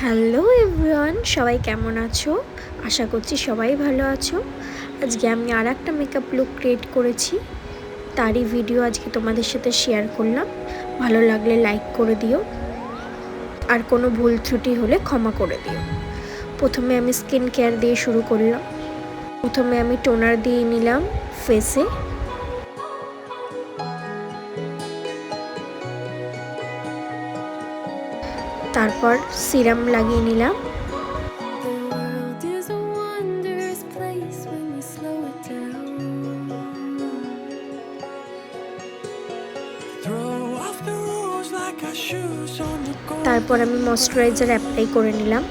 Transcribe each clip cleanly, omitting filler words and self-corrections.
Hello everyone, সবাই কেমন আছো? আশা করছি সবাই ভালো আছো। আজকে আমি আর একটা মেকআপ লুক ক্রিয়েট করেছি, তারই ভিডিও আজকে তোমাদের সাথে শেয়ার করলাম। ভালো লাগলে লাইক করে দিও, আর কোনো ভুল ত্রুটি হলে ক্ষমা করে দিও। প্রথমে আমি স্কিন কেয়ার দিয়ে শুরু করলাম। প্রথমে আমি টোনার দিয়ে নিলাম ফেসে। তারপর সিরাম লাগিয়ে নিলাম। তারপর আমি ময়শ্চারাইজার অ্যাপ্লাই করে নিলাম।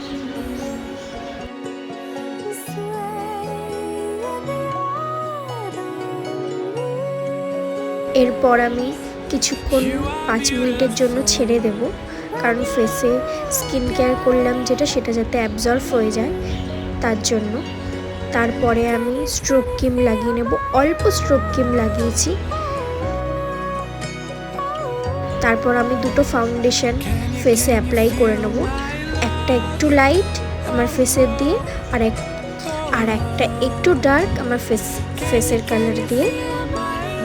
এরপর আমি কিছুক্ষণ 5 মিনিটের জন্য ছেড়ে দেব, কারণ ফেসে স্কিন কেয়ার করলাম সেটা যাতে অ্যাবজর্ব হয়ে যায়, তার জন্য। তারপরে আমি স্ট্রোক ক্রিম লাগিয়ে নেব, অল্প স্ট্রোক ক্রিম লাগিয়েছি। তারপর আমি দুটো ফাউন্ডেশন ফেসে অ্যাপ্লাই করে নেব, একটা একটু লাইট আমার ফেসের দিয়ে, আর একটা একটু ডার্ক আমার ফেসের কালার দিয়ে।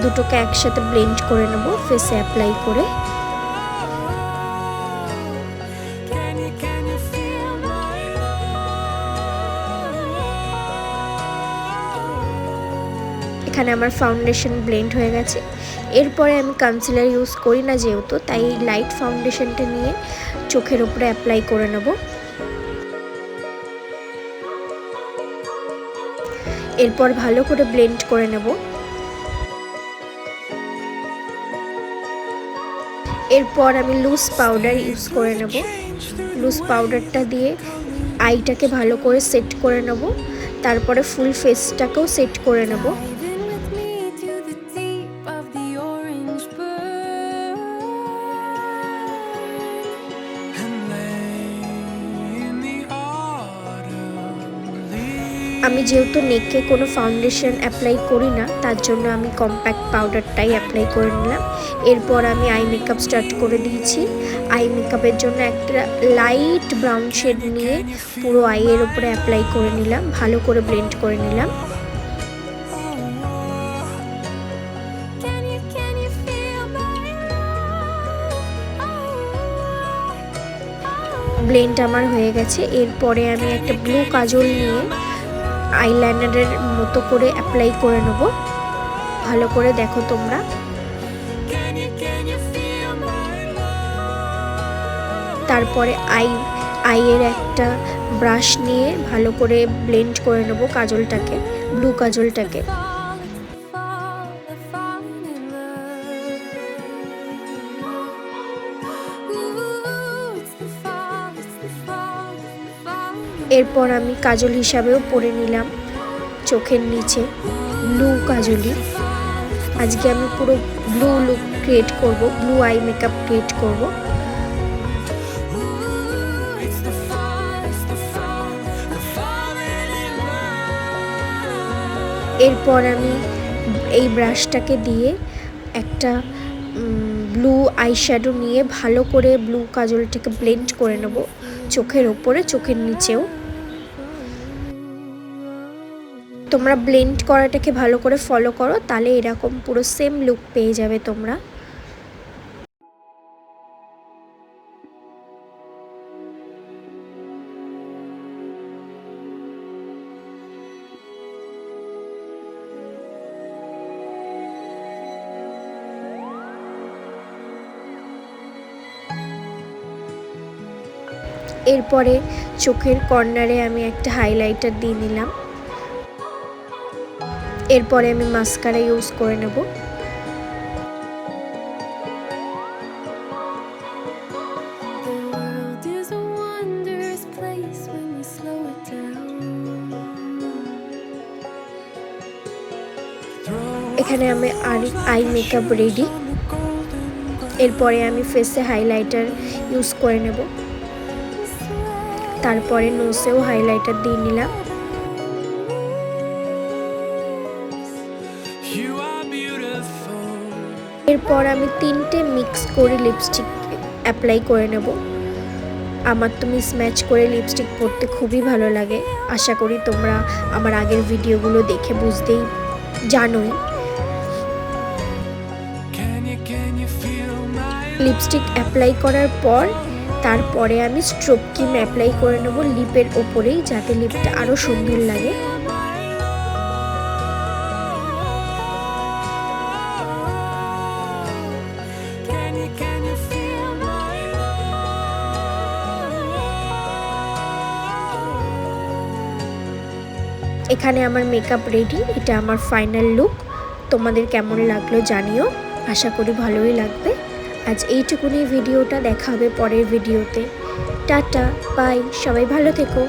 দুটোকে একসাথে ব্লেন্ড করে নেব ফেসে অ্যাপ্লাই করে। এখানে আমার ফাউন্ডেশন ব্লেন্ড হয়ে গেছে। এরপরে আমি কনসিলার ইউজ করি না যেহেতু, তাই লাইট ফাউন্ডেশনটা নিয়ে চোখের উপরে অ্যাপ্লাই করে নেব। এরপর ভালো করে ব্লেন্ড করে নেব। এরপর আমি লুজ পাউডার ইউজ করে নেব। লুজ পাউডারটা দিয়ে আইটাকে ভালো করে সেট করে নেব, তারপরে ফুল ফেসটাকেও সেট করে নেব। আমি যেহেতু নেকে কোনো ফাউন্ডেশন অ্যাপ্লাই করি না, তার জন্য আমি কম্প্যাক্ট পাউডারটাই অ্যাপ্লাই করে নিলাম। এরপর আমি আই মেকআপ স্টার্ট করে দিয়েছি। আই মেকআপের জন্য একটা লাইট ব্রাউন শেড নিয়ে পুরো আইয়ের উপরে অ্যাপ্লাই করে নিলাম, ভালো করে ব্লেন্ড করে নিলাম। ব্লেন্ড আমার হয়ে গেছে। এরপরে আমি একটা ব্লু কাজল নিয়ে আইলাইনারের মতো করে অ্যাপ্লাই করে নেব। ভালো করে দেখো তোমরা। তারপরে আইয়ের একটা ব্রাশ নিয়ে ভালো করে ব্লেন্ড করে নেব কাজলটাকে, ব্লু কাজলটাকে। এরপর আমি কাজল হিসাবেও পরে নিলাম চোখের নিচে ব্লু কাজলই। আজকে আমি পুরো ব্লু লুক ক্রিয়েট করব, ব্লু আই মেকআপ ক্রিয়েট করব। এরপর আমি এই ব্রাশটাকে দিয়ে একটা ব্লু আইশ্যাডো নিয়ে ভালো করে ব্লু কাজলটাকে ব্লেন্ড করে নেব চোখের ওপরে, চোখের নিচেও। তোমরা ব্লেন্ড করাটাকে ভালো করে ফলো করো, তাহলে এরকম পুরো সেম লুক পেয়ে যাবে তোমরা। এরপরে চোখের কর্নারে আমি একটা হাইলাইটার দিয়ে নিলাম। এরপরে আমি মাস্কারা ইউজ করে নেব। এখানে আমি আই মেকআপ রেডি। এরপরে আমি ফেসে হাইলাইটার ইউজ করে নেব। তারপরে নোসেও হাইলাইটার দিয়ে নিলাম। এরপর আমি 3টে মিক্স করে লিপস্টিক অ্যাপ্লাই করে নেব। আমার তো মিসম্যাচ করে লিপস্টিক পরতে খুবই ভালো লাগে। আশা করি তোমরা আমার আগের ভিডিওগুলো দেখে বুঝতেই জানোই। লিপস্টিক অ্যাপ্লাই করার পর তারপরে আমি স্ট্রোব ক্রিম অ্যাপ্লাই করে নেব লিপের ওপরেই, যাতে লিপটা আরও সুন্দর লাগে। এখানে আমার মেকআপ রেডি। এটা আমার ফাইনাল লুক। তোমাদের কেমন লাগলো জানিও, আশা করি ভালোই লাগবে। আজ এইটুকুনি ভিডিওটা, দেখা হবে পরের ভিডিওতে। টাটা বাই, সবাই ভালো থেকো।